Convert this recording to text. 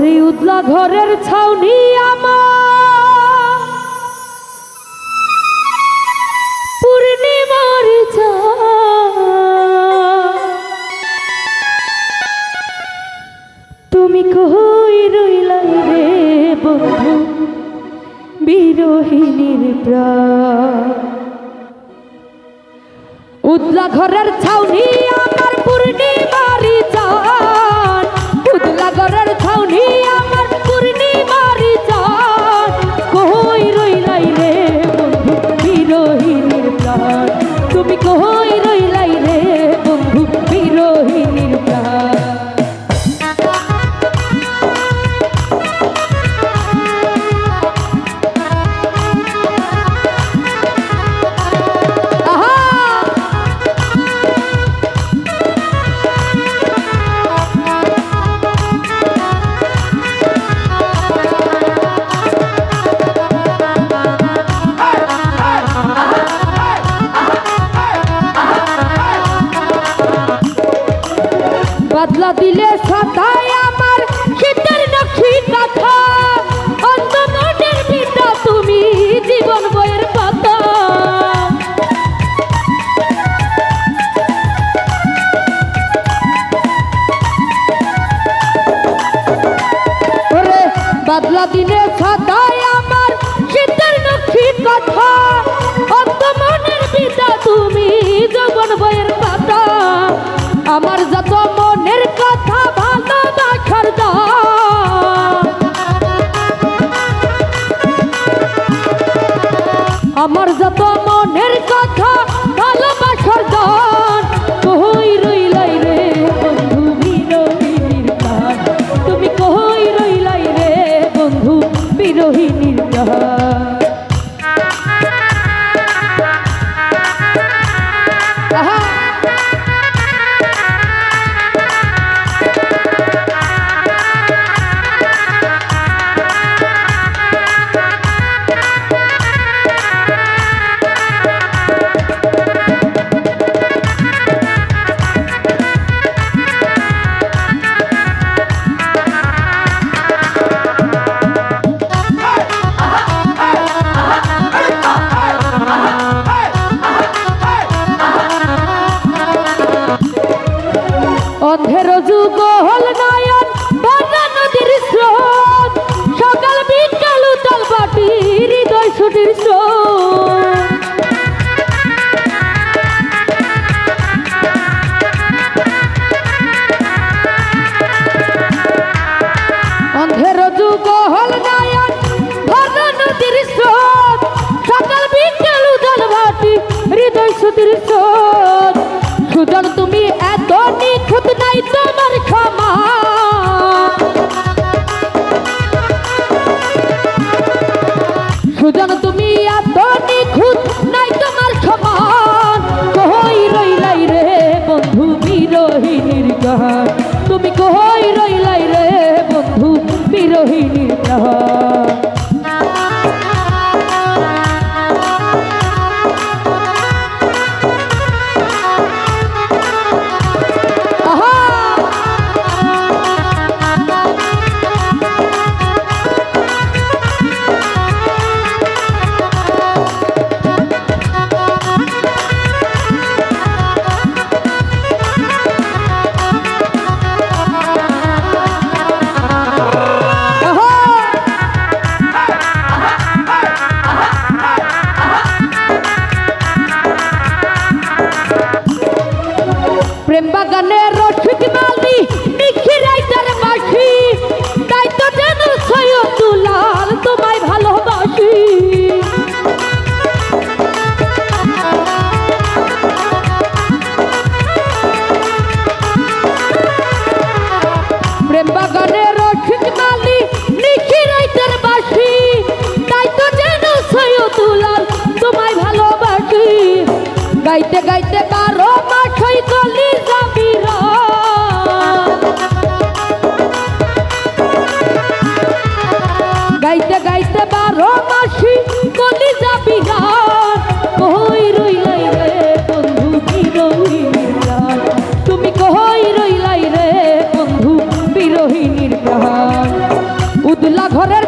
ওরে উদলা ঘরের ছাউনি আমার পূর্ণিমার তুমি কই রইলাই রে বন্ধু বিরহিনীর প্রাণ উদলা ঘরের ছাউনি আমার পূর্ণিমার চাঁদ উদলা ঘরের ছাউনি আমার পূর্ণিমার চাঁদ কই রইলাই রে বন্ধু বিরহিনীর প্রাণ তুমি কই রইলাই রে বন্ধু বিরহিনীর প্রাণ বদলা দিলে সাতায় আমার শীতের নকশি কথা অন্তমনের পিতা তুমি জীবন বইয়ের পাতা ওরে বদলা দিলে সাতায় আমার শীতের নকশি কথা অন্তমনের পিতা তুমি জীবন বইয়ের পাতা আমার যত মনের কথা ভালোবাসার দান আমার যত মনের কথা ভালোবাসার দান কই রইলাই রে বন্ধু বিরহিনীর প্রাণ তুমি কই রইলাই রে বন্ধু বিরহিনীর প্রাণ অন্ধের যুগ হল নয়ন বন্যা নদীর স্রোত সকাল বিকাল উতাল বাটি হৃদয় ছুটির স্রোত অন্ধের যুগ হল নয়ন বন্যা নদীর স্রোত সকাল বিকাল উতাল বাটি হৃদয় ছুটির স্রোত সুজন তুমি এত নিখুঁত নাই তোমার ক্ষমা সুজন তুমি এত নিখুঁত নাই তোমার ক্ষমা কই রইলাই রে বন্ধু বিরহিনীর গান তুমি কই রইলাই রে বন্ধু বিরহিনীর গান প্রেম বাগানে রসিক মালি নিখিরাইতার মাসি তাই তো যেন সৈয়দুলাল তোমায় ভালোবাসি প্রেম বাগানে রসিক মালি নিখিরাইতার মাসি তাই তো যেন সৈয়দুলাল তোমায় ভালোবাসি গাইতে গাইতে 12 মাস হই গলি যাবিরা গাইতে গাইতে 12 মাসি গলি যাবিরা কই রইলাই রে বন্ধু বিরহিনীর প্রাণ তুমি কই রইলাই রে বন্ধু বিরহিনীর প্রাণ ঘরের